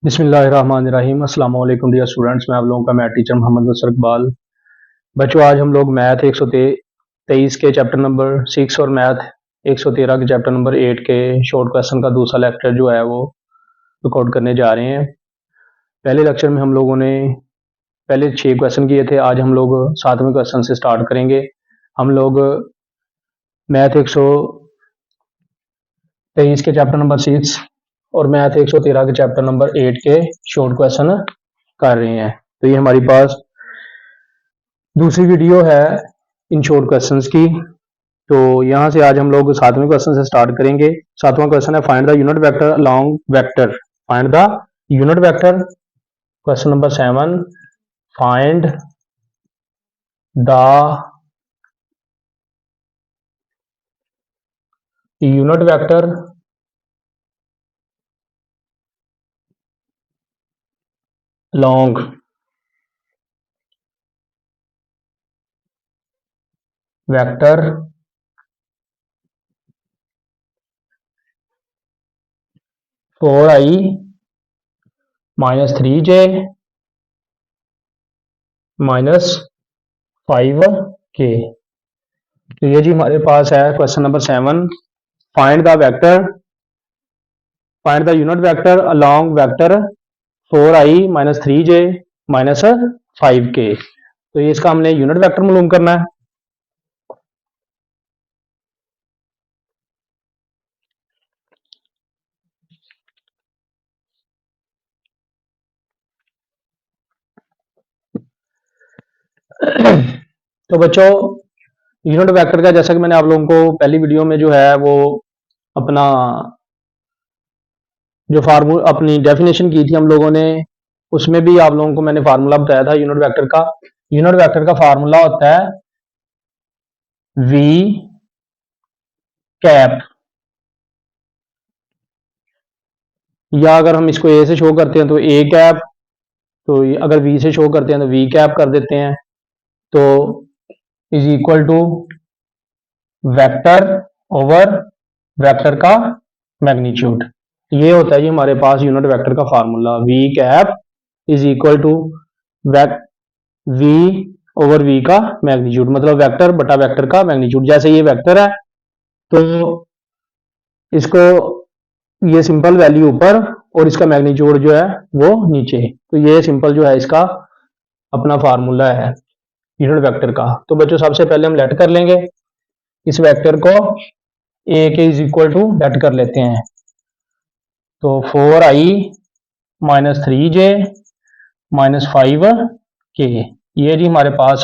बिस्मिल्लाहिर्रहमानिर्रहीम। अस्सलाम वालेकुम डियर स्टूडेंट्स, मैं आप लोगों का मैथ टीचर मोहम्मद बसर इकबाल। बच्चों, आज हम लोग मैथ 123 के चैप्टर नंबर 6 और मैथ 113 के चैप्टर नंबर 8 के शॉर्ट क्वेश्चन का दूसरा लेक्चर जो है वो रिकॉर्ड करने जा रहे हैं। पहले लेक्चर में हम लोगों ने पहले 6 क्वेश्चन किए थे। आज हम लोग 7वें क्वेश्चन से स्टार्ट करेंगे। हम लोग मैथ 123 के चैप्टर नंबर 6 और मैथ 113 के चैप्टर नंबर 8 के शॉर्ट क्वेश्चन कर रहे हैं। तो ये हमारी पास दूसरी वीडियो है इन शॉर्ट क्वेश्चंस की। तो यहाँ से आज हम लोग 7वें क्वेश्चन से स्टार्ट करेंगे। 7वां क्वेश्चन है find the unit vector along vector. Find the unit vector. Question number 7, find the unit vector along vector 4i minus 3j minus 5k। तो ये जी हमारे पास है question number 7। Find the vector, find the unit vector along vector 4i minus 3j minus 5k। तो ये इसका हमने unit vector मालूम करना है। तो बच्चों, यूनिट वेक्टर का जैसा कि मैंने आप लोगों को पहली वीडियो में जो है वो अपना जो फार्मूला अपनी डेफिनेशन की थी हम लोगों ने, उसमें भी आप लोगों को मैंने फार्मूला बताया था यूनिट वेक्टर का। यूनिट वेक्टर का फार्मूला होता है वी कैप, या अगर हम इसको ए से शो करते हैं तो ए कैप, तो अगर वी से शो करते हैं तो वी कैप कर देते हैं। तो is equal to vector over vector का मैग्नीट्यूड। ये होता है जी हमारे पास यूनिट वेक्टर का formula, V cap is equal to V over V का मैग्नीट्यूड, मतलब वेक्टर बटा वेक्टर का मैग्नीट्यूड। जैसे ये वेक्टर है तो इसको ये सिंपल वैल्यू ऊपर और इसका मैग्नीट्यूड जो है वो नीचे। तो ये सिंपल जो है इसका अपना फार्मूला है यूनिट वेक्टर का। तो बच्चों, सबसे पहले हम लेट कर लेंगे इस वेक्टर को, ए के इज इक्वल टू लेट कर लेते हैं। तो 4i minus 3j minus 5k, ये जी हमारे पास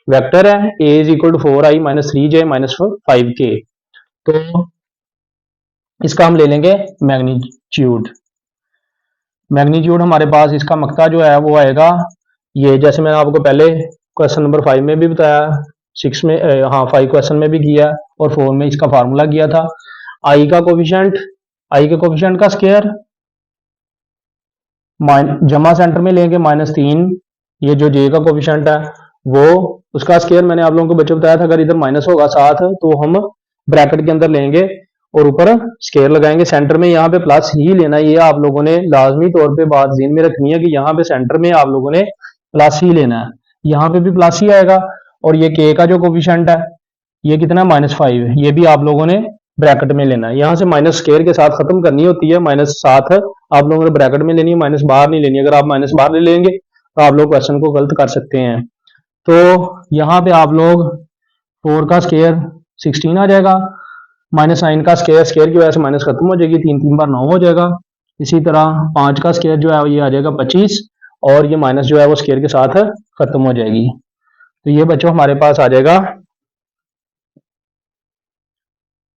वेक्टर है। A is equal to 4i minus 3j minus 5k। तो इसका हम ले लेंगे मैग्नीट्यूड। मैग्नीट्यूड हमारे पास इसका मकता जो है वो आएगा, ये जैसे मैंने आपको पहले क्वेश्चन नंबर 5 में भी बताया, 6 में, हाँ 5 क्वेश्चन में भी किया और 4 में इसका फार्मूला किया था। आई का कोफिशिएंट, आई के कोफिशिएंट का स्क्वायर जमा सेंटर में लेंगे -3, ये जो जे का कोफिशिएंट है वो उसका स्क्वायर मैंने आप लोगों को बच्चों बताया था। अगर इधर माइनस होगा साथ तो हम ब्रैकेट के अंदर लेंगे और ऊपर स्क्वायर लगाएंगे। सेंटर में यहाँ पे प्लस ही लेना है, ये आप लोगों ने लाजमी तौर पे बात ज़हन में रखनी है कि यहाँ पे सेंटर में आप लोगों ने प्लस ही लेना है। यहाँ पे भी प्लस ही आएगा। और ये के का जो कोफिशिएंट है ये कितना है -5, ये भी आप लोगों ने ब्रैकेट में लेना है। यहाँ से माइनस स्क्वायर के साथ खत्म करनी होती है, माइनस साथ आप लोगों ने ब्रैकेट में लेनी है, माइनस बाहर नहीं लेनी। अगर आप माइनस बाहर ले लेंगे तो आप लोग क्वेश्चन को गलत कर सकते हैं। तो यहाँ पे आप लोग 4 का स्क्वायर 16 आ जाएगा, -9 का स्क्वायर, स्क्वायर की वजह से माइनस खत्म हो जाएगी, 3 3 बार 9 हो जाएगा। इसी तरह 5 का स्क्वायर जो है ये आ जाएगा 25, और ये माइनस जो है वो स्क्वायर के साथ खत्म हो जाएगी। तो ये बच्चों हमारे पास आ जाएगा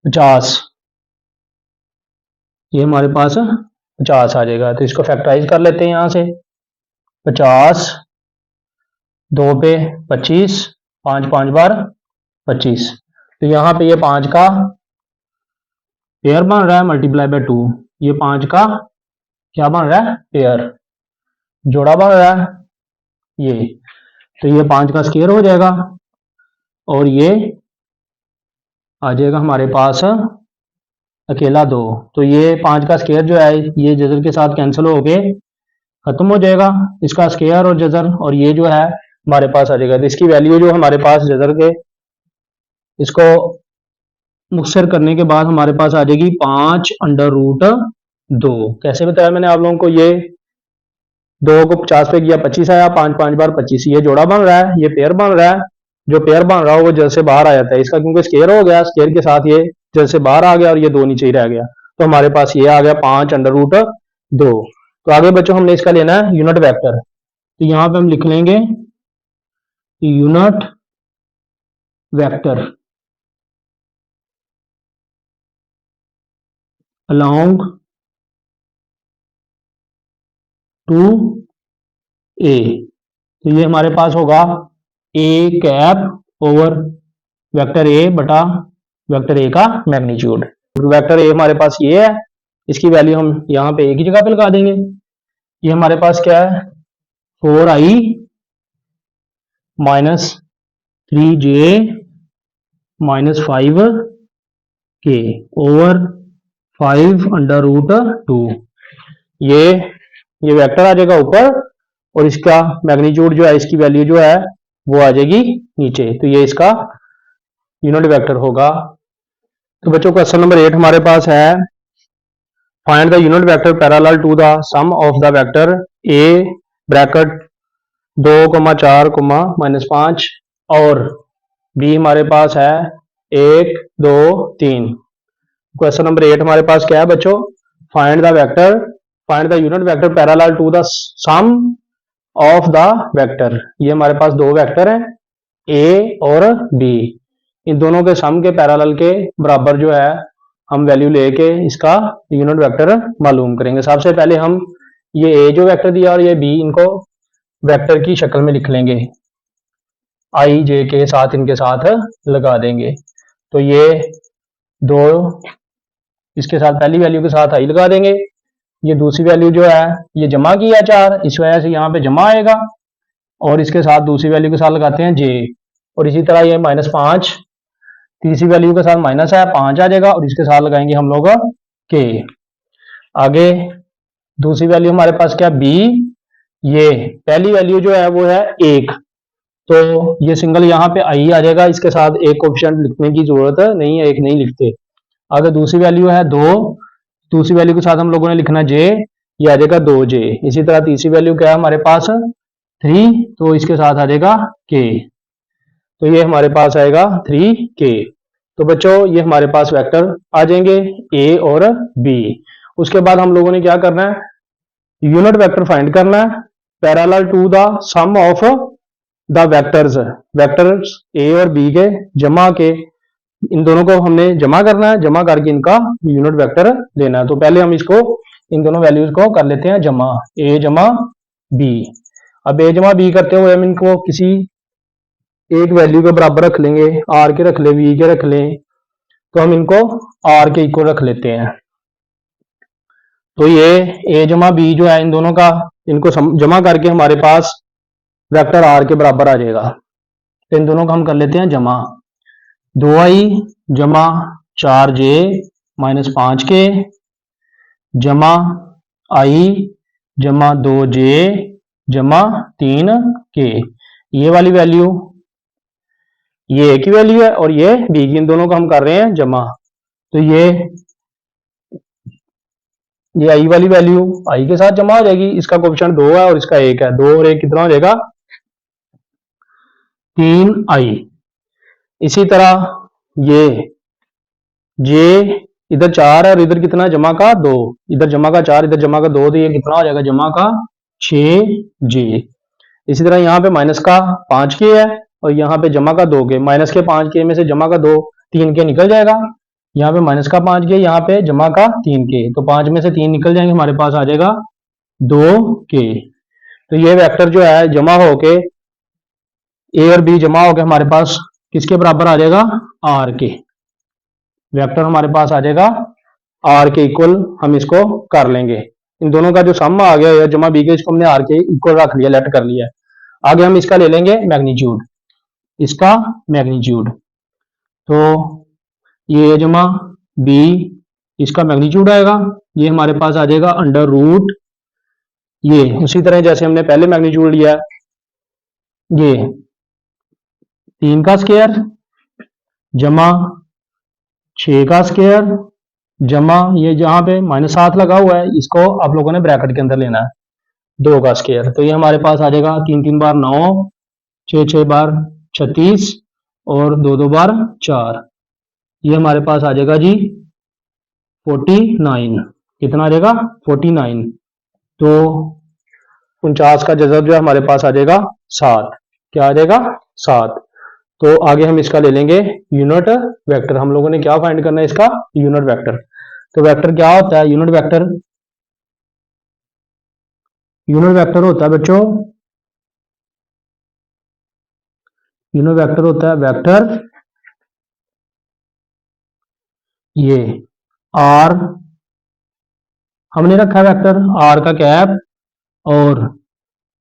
50, ये हमारे पास 50 आ जाएगा। तो इसको फैक्टराइज कर लेते हैं यहाँ से, 50 2 पे 25, 5 5 बार 25। तो यहाँ पे ये 5 का पेयर बन रहा है मल्टीप्लाई बाय 2, ये 5 का क्या बन रहा है, पेयर, जोड़ा बन रहा है ये। तो ये 5 का स्क्वायर हो जाएगा और ये आ जाएगा हमारे पास अकेला 2। तो ये 5 का स्केयर जो है ये जजर के साथ कैंसिल हो गए खत्म हो जाएगा, इसका स्केयर और जजर, और ये जो है हमारे पास आ जाएगा। तो इसकी वैल्यू जो हमारे पास जजर के इसको मुक्सर करने के बाद हमारे पास आ जाएगी 5√2। कैसे बताया मैंने आप लोगों को, ये 2 को 50 पे किया 25 आया, 5 5 बार 25, ये जोड़ा बन रहा है, ये पेयर बन रहा है। जो पेयर बन रहा हो वो जल से बाहर आ जाता है इसका, क्योंकि स्केयर हो गया, स्केयर के साथ ये जल से बाहर आ गया और ये 2 नीचे ही रह गया। तो हमारे पास ये आ गया 5√2। तो आगे बच्चों हमने इसका लेना है यूनिट वेक्टर। तो यहां पे हम लिख लेंगे यूनिट वेक्टर along टू ए। तो ये हमारे पास होगा A cap over vector A बटा वेक्टर ए का मैग्नीट्यूड। वेक्टर ए हमारे पास ये है, इसकी वैल्यू हम यहाँ पे एक ही जगह पे लगा देंगे। ये हमारे पास क्या है 4i minus 3j minus 5k over 5√2। ये वेक्टर आ जाएगा ऊपर और इसका मैग्नीट्यूड जो है, इसकी वैल्यू जो है वो आ जाएगी नीचे। तो ये इसका यूनिट वेक्टर होगा। तो बच्चों क्वेश्चन नंबर 8 हमारे पास है find the unit vector parallel to the sum of the vector A bracket 2,4,-5 और बी हमारे पास है 1 2 3। क्वेश्चन नंबर 8 हमारे पास क्या है बच्चों, find the unit vector parallel to the sum of the vector. ये हमारे पास दो वेक्टर हैं ए और बी, इन दोनों के सम के पैरेलल के बराबर जो है हम वैल्यू लेके इसका यूनिट वेक्टर मालूम करेंगे। सबसे पहले हम ये ए जो वेक्टर दिया और ये बी, इनको वेक्टर की शक्ल में लिख लेंगे, आई जे के साथ इनके साथ लगा देंगे। तो ये दो इसके साथ पहली वैल्यू के साथ आई लगा देंगे, ये दूसरी वैल्यू जो है ये जमा किया 4, इस वजह से यहाँ पे जमा आएगा, और इसके साथ दूसरी वैल्यू के साथ लगाते हैं जे, और इसी तरह ये -5 तीसरी वैल्यू के साथ माइनस है 5 आ जाएगा, और इसके साथ लगाएंगे हम लोग के। आगे दूसरी वैल्यू हमारे पास क्या बी, ये पहली वैल्यू जो है वो है 1, तो ये सिंगल यहाँ पे आई आ जाएगा, इसके साथ एक कोएफिशिएंट लिखने की जरूरत नहीं है, एक नहीं लिखते। आगे दूसरी वैल्यू है 2, दूसरी वैल्यू के साथ हम लोगों ने लिखना जे, ये आ जाएगा 2j। इसी तरह तीसरी वैल्यू क्या है हमारे पास 3, तो इसके साथ आ जाएगा k, तो ये हमारे पास आएगा 3k। तो बच्चों ये हमारे पास वेक्टर आ जाएंगे a और b। उसके बाद हम लोगों ने क्या करना है, यूनिट वेक्टर फाइंड करना है parallel to the sum of the vectors a और b के जमा के, इन दोनों को हमने जमा करना है, जमा करके इनका यूनिट वेक्टर लेना है। तो पहले हम इसको इन दोनों वैल्यूज को कर लेते हैं जमा, a जमा b। अब a जमा b करते हुए हम इनको किसी एक वैल्यू के बराबर रख लेंगे, r के रख ले, v के रख लें, तो हम इनको r के इक्वल रख लेते हैं। तो ये a जमा b जो है इन दोनों का, इनको जमा करके हमारे पास वेक्टर r के बराबर आ जाएगा। तो इन दोनों का हम कर लेते हैं जमा, 2i जमा 4j माइनस 5k जमा i जमा 2j जमा 3k। ये वाली वैल्यू ये एक ही वैल्यू है और ये बी की, इन दोनों को हम कर रहे हैं जमा। तो ये आई वाली वैल्यू आई के साथ जमा हो जाएगी, इसका कोएफिशिएंट 2 है और इसका 1 है, 2 और 1 कितना हो जाएगा 3i। इसी तरह ये जे इधर 4 है और इधर कितना जमा का 2, इधर जमा का 4 इधर जमा का 2, तो ये कितना हो जाएगा जमा का 6j। इसी तरह यहाँ पे माइनस का 5k है और यहाँ पे जमा का 2k, माइनस के 5k में से जमा का 2 3k निकल जाएगा, यहाँ पे माइनस का 5k यहाँ पे जमा का 3k, तो 5 में से 3 निकल जाएंगे, हमारे पास आ जाएगा 2k। तो ये वेक्टर जो है जमा होके a और b जमा होके हमारे पास किसके बराबर आ जाएगा r के, वेक्टर हमारे पास आ जाएगा r के इक्वल, हम इसको कर लेंगे। इन दोनों का जो सम आ गया जमा b के, इसको हमने r के इक्वल रख लिया, लेट कर लिया। आगे हम इसका ले लेंगे मैग्नीट्यूड, इसका मैग्नीट्यूड। तो ये जमा b इसका मैग्नीट्यूड आएगा, ये हमारे पास आ जाएगा अंडर रूट, ये उसी तरह जैसे हमने पहले मैग्नीट्यूड लिया, ये 3 का स्क्वायर जमा 6 का स्क्वायर जमा ये जहां पे -7 लगा हुआ है, इसको आप लोगों ने ब्रैकेट के अंदर लेना है, 2 का स्क्वायर। तो ये हमारे पास आ जाएगा 3 3 बार 9, 6 6 बार 36 और 2 2 बार 4, ये हमारे पास आ जाएगा जी 49। कितना आ जाएगा? 49। तो 49 का जज़ब जो है हमारे पास आ जाएगा 7। क्या आ जाएगा? 7। तो आगे हम इसका ले लेंगे यूनिट वेक्टर। हम लोगों ने क्या फाइंड करना है? इसका यूनिट वेक्टर। तो वेक्टर क्या होता है? यूनिट वेक्टर होता है बच्चों, यूनिट वेक्टर होता है वेक्टर ये आर, हमने रखा है वेक्टर आर का कैप और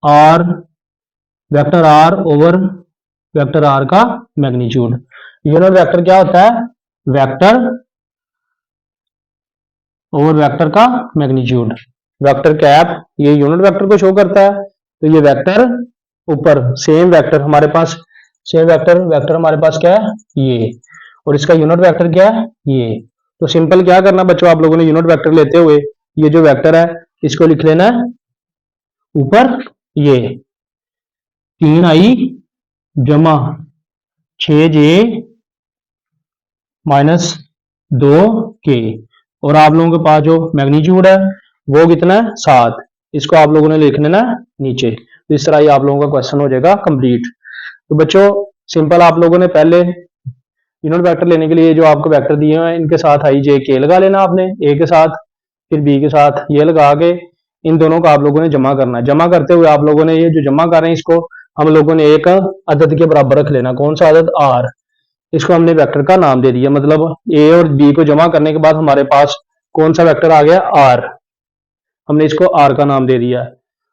R vector R over vector R का मैग्नीट्यूड। यूनिट वेक्टर क्या होता है? वेक्टर ओवर वेक्टर का मैग्नीट्यूड। वेक्टर कैप ये यूनिट वेक्टर को शो करता है, तो ये वेक्टर ऊपर सेम वेक्टर हमारे पास, सेम वेक्टर हमारे पास क्या है? ये। और इसका यूनिट वेक्टर क्या है? ये। तो सिंपल क्या करना बच्चों, आप लोगों ने यूनिट वेक्टर लेते हुए ये जो वेक्टर है इसको लिख लेना है ऊपर ये 3i जमा 6j माइनस 2k, और आप लोगों के पास जो मैग्नीट्यूड है वो कितना है? 7। इसको आप लोगों ने लिख लेना नीचे। तो इस तरह ये आप लोगों का क्वेश्चन हो जाएगा कंप्लीट। तो बच्चों सिंपल आप लोगों ने पहले यूनिट वेक्टर लेने के लिए जो आपको वेक्टर दिए हुए हैं इनके साथ आई जे के लगा लेना आपने, ए के साथ, फिर बी के साथ ये लगा के इन दोनों का आप लोगों ने जमा करना है। जमा करते हुए आप लोगों ने ये जो जमा कर रहे हैं इसको हम लोगों ने एक अदद के बराबर रख लेना। कौन सा अदद? आर। इसको हमने वेक्टर का नाम दे दिया, मतलब ए और बी को जमा करने के बाद हमारे पास कौन सा वेक्टर आ गया? आर। हमने इसको आर का नाम दे दिया।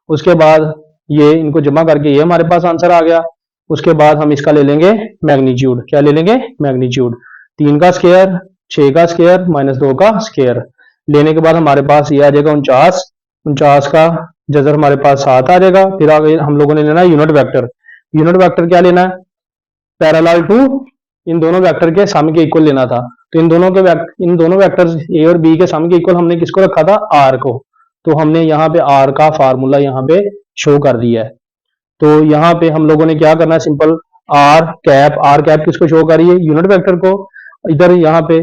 उसके बाद ये इनको जमा करके ये हमारे पास आंसर आ गया। उसके बाद हम इसका ले लेंगे मैग्नीट्यूड। क्या ले लेंगे? मैग्नीट्यूड। 3 का स्क्वायर, 6 का स्क्वायर माइनस 2 का स्क्वायर लेने के बाद हमारे पास ये आ जाएगा 49। 49 का जजर हमारे पास 7 आ जाएगा। फिर आगे हम लोगों ने लेना है यूनिट वेक्टर। यूनिट वेक्टर क्या लेना है? पैरेलल टू इन दोनों वेक्टर के सम के इक्वल लेना था। तो इन दोनों वेक्टर्स ए और बी के सम के इक्वल हमने किसको रखा था? आर को। तो हमने यहाँ पे आर का फार्मूला यहाँ पे शो कर दिया है। तो यहाँ पे हम लोगों ने क्या करना है? सिंपल आर कैप किसको शो कर रही है? यूनिट वेक्टर को। इधर यहाँ पे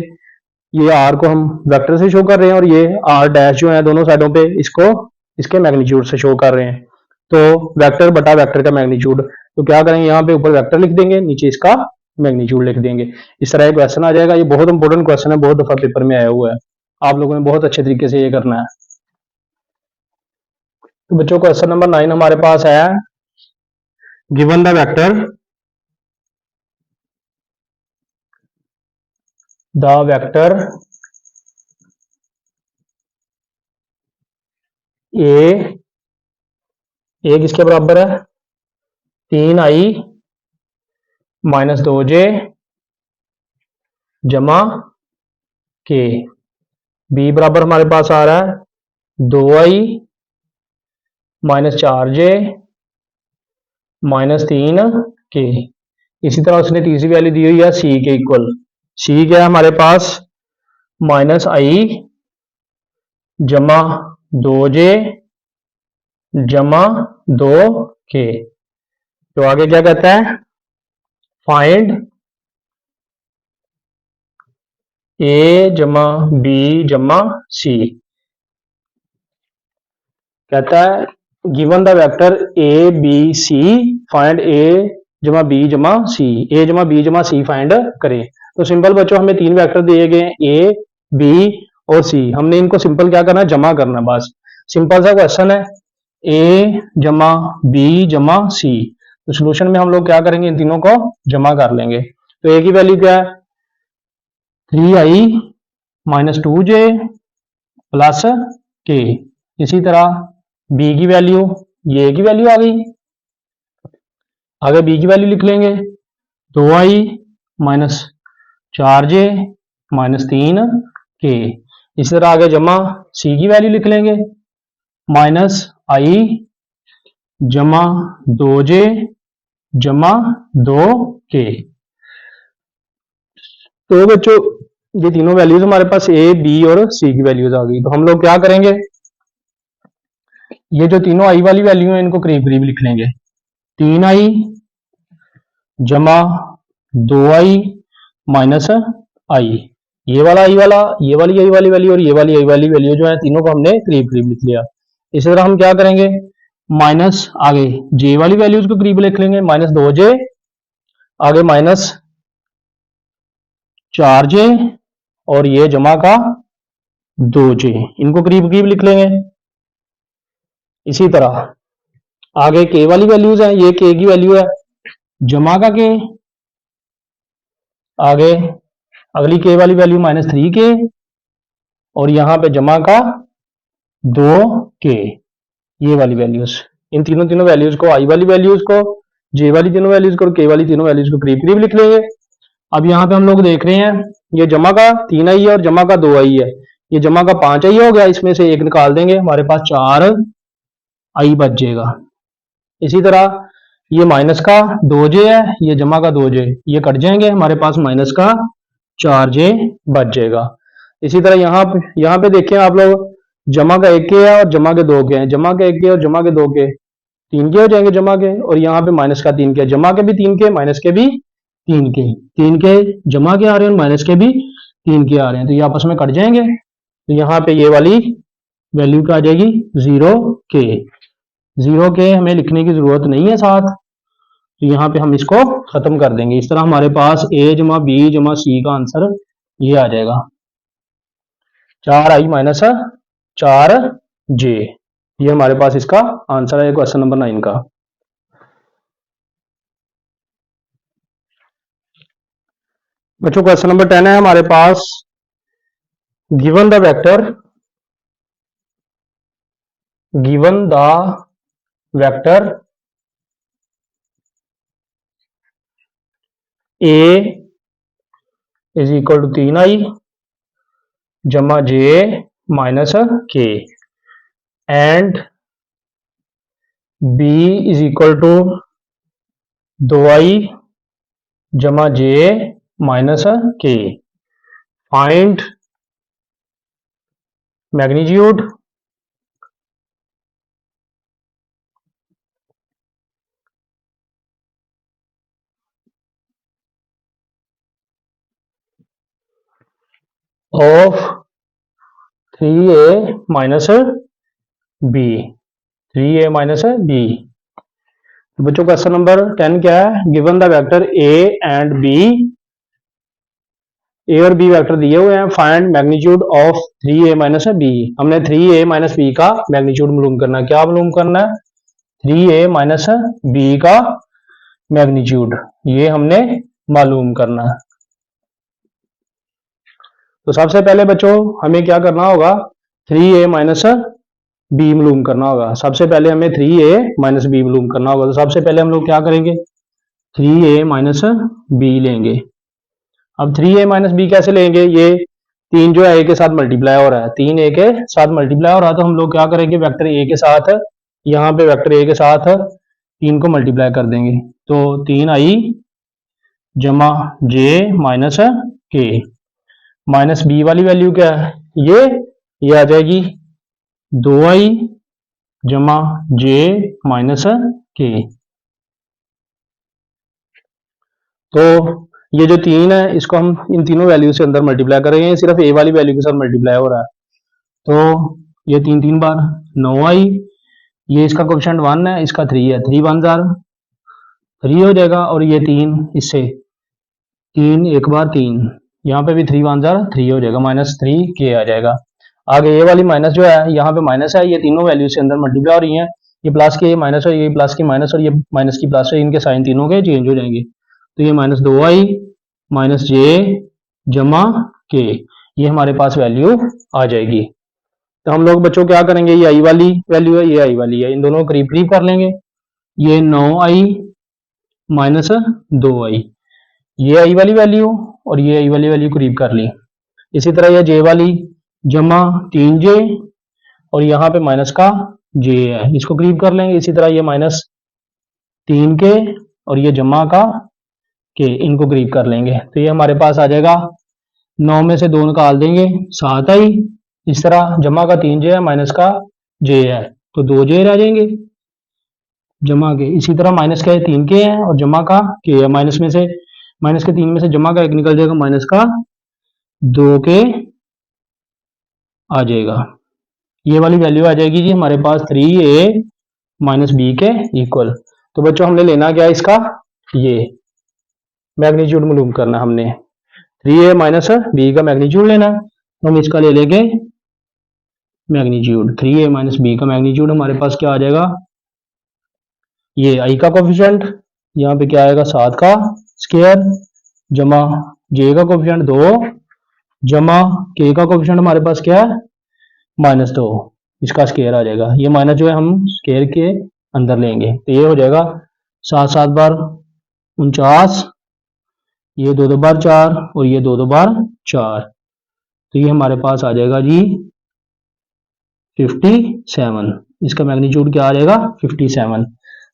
ये आर को हम वेक्टर से शो कर रहे हैं और ये आर डैश जो है दोनों साइडों पे इसको इसके मैग्नीट्यूड से शो कर रहे हैं। तो वेक्टर बटा वेक्टर का मैग्नीट्यूड। तो क्या करेंगे? यहाँ पे ऊपर वेक्टर लिख देंगे, नीचे इसका मैग्नीट्यूड लिख देंगे। इस तरह एक क्वेश्चन आ जाएगा। ये बहुत इंपॉर्टेंट क्वेश्चन है, बहुत दफा पेपर में आया हुआ है। आप लोगों ने बहुत अच्छे तरीके से ये करना है। तो बच्चों क्वेश्चन नंबर 9 हमारे पास है, गिवन द वेक्टर ए किसके बराबर है? 3i माइनस 2j जमा के। बी बराबर हमारे पास आ रहा है 2i minus 4j minus 3k। इसी तरह उसने तीसरी वैल्यू दी हुई है सी के इक्वल। सी क्या है हमारे पास? माइनस आई जमा 2j जमा 2k। तो आगे क्या कहता है? फाइंड ए जमा बी जमा सी। कहता है given the vector A B C find A जमा बी जमा सी, ए जमा बी जमा सी फाइंड करें। तो सिंपल बच्चों हमें 3 वेक्टर दिए गए हैं ए बी और सी। हमने इनको सिंपल क्या करना है? जमा करना है बस। सिंपल सा क्वेश्चन है, ए जमा बी जमा सी। तो सोल्यूशन में हम लोग क्या करेंगे? इन तीनों को जमा कर लेंगे। तो ए की वैल्यू क्या है? 3i माइनस 2j प्लस के। इसी तरह बी की वैल्यू, ये की वैल्यू आ गई, आगे बी की वैल्यू लिख लेंगे 2i minus 4j minus 3k। इसी तरह आगे जमा सी की वैल्यू लिख लेंगे, माइनस आई जमा 2j जमा 2k। तो बच्चों ये तीनों वैल्यूज हमारे पास ए बी और सी की वैल्यूज आ गई। तो हम लोग क्या करेंगे, ये जो तीनों आई वाली वैल्यू है इनको करीब करीब लिख लेंगे। 3i जमा 2i माइनस आई, ये वाला आई वाला, ये वाली आई वाली वैल्यू और ये वाली आई वाली वैल्यू जो है तीनों को हमने करीब करीब लिख लिया। इसी तरह हम क्या करेंगे, माइनस आगे जे वाली वैल्यूज को करीब लिख लेंगे, माइनस 2j, आगे माइनस 4j और ये जमा का 2j, इनको करीब करीब लिख लेंगे। इसी तरह आगे के वाली वैल्यूज है, ये के की वैल्यू है, जमा का के, आगे अगली के वाली वैल्यू माइनस 3k और यहां पे जमा का 2k, ये वाली वैल्यूज। इन तीनों तीनों वैल्यूज को, आई वाली वैल्यूज को, जे वाली तीनों वैल्यूज को और के वाली तीनों वैल्यूज को करीब करीब लिख लेंगे। अब यहाँ पे हम लोग देख रहे हैं ये जमा का 3i है और जमा का 2i है, ये जमा का 5i हो गया, इसमें से एक निकाल देंगे, हमारे पास 4i बच जाएगा। इसी तरह ये माइनस का 2j है, ये जमा का 2j, ये कट जाएंगे, हमारे पास माइनस का 4j बच जाएगा। इसी तरह यहाँ पे देखें आप लोग, जमा का 1k है और जमा के 2k है, जमा के 1k और जमा के 2k 3k हो जाएंगे जमा के, और यहाँ पे माइनस का 3k, जमा के भी 3k माइनस के भी 3k जमा के आ रहे हैं, माइनस के भी 3k आ रहे हैं, तो ये आपस में कट जाएंगे। तो यहाँ पे ये वाली वैल्यू क्या आ जाएगी, 0k हमें लिखने की जरूरत नहीं है साथ, तो यहाँ पे हम इसको खत्म कर देंगे। इस तरह हमारे पास a जमा बी जमा सी का आंसर ये आ जाएगा, 4i माइनस 4j, ये हमारे पास इसका आंसर है क्वेश्चन नंबर 9 का। बच्चों क्वेश्चन नंबर 10 है हमारे पास, given the vector a is equal to 3i जमा j minus k and b is equal to 2i जमा j minus k, find magnitude of 3a minus b, 3a minus b। बच्चों question number 10 क्या है, given the vector a and b, A और B vector दिए हुए हैं, find magnitude of 3a minus B. हमने 3a minus B का magnitude मालूम करना है, क्या मालूम करना है, 3a माइनस बी का मैग्नीट्यूड, ये हमने मालूम करना है। तो सबसे पहले बच्चों हमें क्या करना होगा, 3a माइनस बी मालूम करना होगा। सबसे पहले हमें 3a माइनस बी मालूम करना होगा, तो सबसे पहले हम लोग क्या करेंगे, 3a माइनस बी लेंगे। अब 3a माइनस बी कैसे लेंगे, ये 3 जो है a के साथ मल्टीप्लाई हो रहा है, 3 a के साथ मल्टीप्लाई हो रहा है, तो हम लोग क्या करेंगे, वेक्टर a के साथ, यहाँ पे वेक्टर a के साथ 3 को मल्टीप्लाई कर देंगे, तो 3i जमा j minus k, minus B वाली वैल्यू क्या है, ये आ जाएगी 2i जमा j माइनस k। तो ये जो 3 है इसको हम इन तीनों वैल्यू से अंदर मल्टीप्लाई करेंगे, सिर्फ a वाली वैल्यू के साथ मल्टीप्लाई हो रहा है, तो ये 3 बार 9i, ये इसका कोएफिशिएंट 1 है, इसका 3 है, 3 1 जार 3 हो जाएगा, और ये 3 इससे 3 एक बार 3, यहाँ पे भी 3 1 जार 3 हो जाएगा, माइनस 3k आ जाएगा। आगे ये वाली माइनस जो है यहाँ पे माइनस है, ये तीनों वैल्यू से अंदर मल्टीप्लाई हो रही है, ये प्लस के माइनस है, ये प्लस की माइनस और ये माइनस की प्लस है, इनके साइन तीनों के चेंज हो जाएंगे, तो ये माइनस 2i माइनस j जमा k, ये हमारे पास वैल्यू आ जाएगी। तो हम लोग बच्चों क्या करेंगे, ये आई वाली वैल्यू है, ये आई वाली है, इन दोनों को करीब करीब कर लेंगे, ये 9i माइनस 2i, ये आई वाली वैल्यू और ये आई वाली वैल्यू करीब कर ली। इसी तरह ये जे वाली, जमा 3j और यहाँ पे माइनस का j है, इसको करीब कर लेंगे। इसी तरह ये -3k और ये जमा का k, इनको करीब कर लेंगे तो ये हमारे पास आ जाएगा 9 में से 2 निकाल देंगे 7 आई। इस तरह जमा का 3j है, माइनस का j है तो 2j रह जाएंगे जमा के। इसी तरह माइनस का 3k है और जमा का k है, माइनस के 3 में से जमा का 1 निकल जाएगा, माइनस का 2k आ जाएगा। ये वाली वैल्यू आ जाएगी जी हमारे पास 3a माइनस बी के इक्वल। तो बच्चों हमने लेना क्या इसका, ये मैग्नीट्यूड मालूम करना हमने, 3a माइनस बी का मैग्नीट्यूड लेना। तो हम इसका ले लेंगे मैग्नीट्यूड, 3a माइनस बी का मैग्नीट्यूड हमारे पास क्या आ जाएगा, ये आई का कोफिशिएंट, यहाँ पे क्या आएगा 7 का स्क्वायर जमा जे का कोफिशिएंट 2 जमा के का कोफिशिएंट हमारे पास क्या है -2, इसका स्क्वायर आ जाएगा। ये माइनस जो है हम स्क्वायर के अंदर लेंगे तो ये हो जाएगा 7 7 बार 49, ये 2 2 बार 4 और ये 2 2 बार 4, तो ये हमारे पास आ जाएगा जी 57। इसका मैग्नीट्यूड क्या आ जाएगा 57।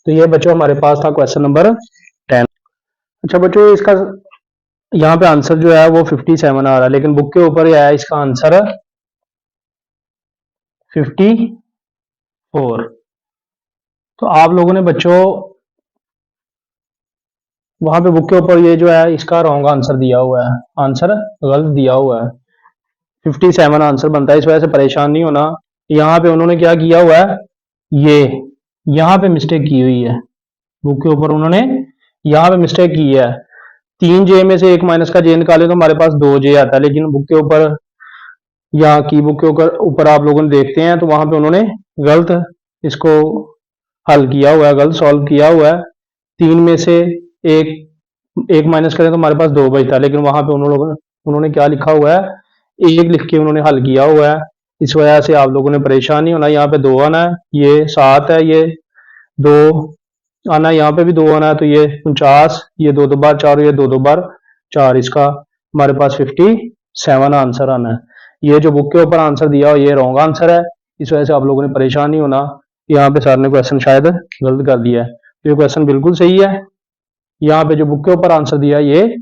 तो ये बच्चों हमारे पास था क्वेश्चन नंबर 10। अच्छा बच्चों इसका यहाँ पे आंसर जो है वो 57 आ रहा है, लेकिन बुक के ऊपर आया इसका आंसर 54। तो आप लोगों ने बच्चों वहां पे बुक के ऊपर ये जो है इसका रॉन्ग आंसर दिया हुआ है, आंसर गलत दिया हुआ है, 57 आंसर बनता है। इस वजह से परेशान नहीं होना। यहाँ पे उन्होंने क्या किया हुआ है, ये यहाँ पे मिस्टेक की हुई है, बुक के ऊपर उन्होंने यहाँ पे मिस्टेक की है। 3j में से एक माइनस का j निकाले तो हमारे पास 2j आता है, लेकिन बुक के ऊपर यहाँ की बुक के ऊपर आप लोगों ने देखते हैं तो वहां पे उन्होंने गलत इसको हल किया हुआ है, गलत सॉल्व किया हुआ है। 3 में से एक माइनस करें तो हमारे पास 2 बचता है, लेकिन वहां पे उन्होंने क्या लिखा हुआ है, 1 लिख के उन्होंने हल किया हुआ है। इस वजह से आप लोगों ने परेशान नहीं होना। यहाँ पे 2 आना है, ये 7 है, ये 2 आना है, यहाँ पे भी 2 आना है, तो ये 49, ये 2 2 बार 4 ये 2 2 बार 4, इसका हमारे पास 57 आंसर आना है। ये जो बुक के ऊपर आंसर दिया हो ये रॉन्ग आंसर है। इस वजह से आप लोगों ने परेशान नहीं होना। यहाँ पे सर ने क्वेश्चन शायद गलत कर दिया है, तो ये क्वेश्चन बिल्कुल सही है। यहाँ पे जो बुक के ऊपर आंसर दिया है ये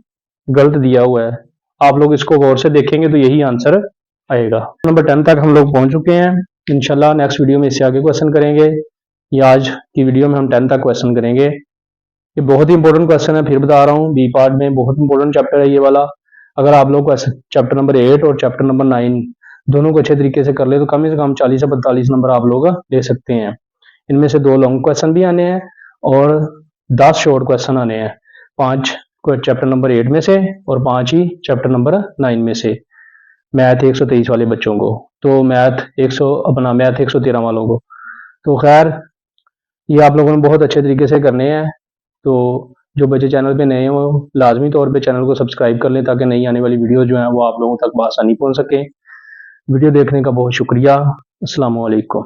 गलत दिया हुआ है, आप लोग इसको गौर से देखेंगे तो यही आंसर आएगा। नंबर 10 तक हम लोग पहुंच चुके हैं। इंशाल्लाह नेक्स्ट वीडियो में इससे आगे क्वेश्चन करेंगे। ये आज की वीडियो में हम 10 तक क्वेश्चन करेंगे। ये बहुत ही इंपॉर्टेंट क्वेश्चन है, फिर बता रहा हूँ, बी पार्ट में बहुत इंपॉर्टेंट चैप्टर है ये वाला। अगर आप लोग चैप्टर नंबर 8 और चैप्टर नंबर 9 दोनों को अच्छे तरीके से कर ले तो कम से कम 40 से 45 नंबर आप लोग ले सकते हैं। इनमें से 2 लॉन्ग क्वेश्चन भी आने हैं और 10 शॉर्ट क्वेश्चन आने हैं, 5 चैप्टर नंबर 8 में से और 5 ही चैप्टर नंबर 9 में से। मैथ 123 वाले बच्चों को, तो मैथ 113 वालों को। तो खैर ये आप लोगों ने बहुत अच्छे तरीके से करने हैं। तो जो बच्चे चैनल पे नए हैं वो लाजमी तौर पे चैनल को सब्सक्राइब कर लें ताकि नई आने वाली वीडियो जो है वो आप लोगों तक बआसानी पहुंच सके। वीडियो देखने का बहुत शुक्रिया। अस्सलाम वालेकुम।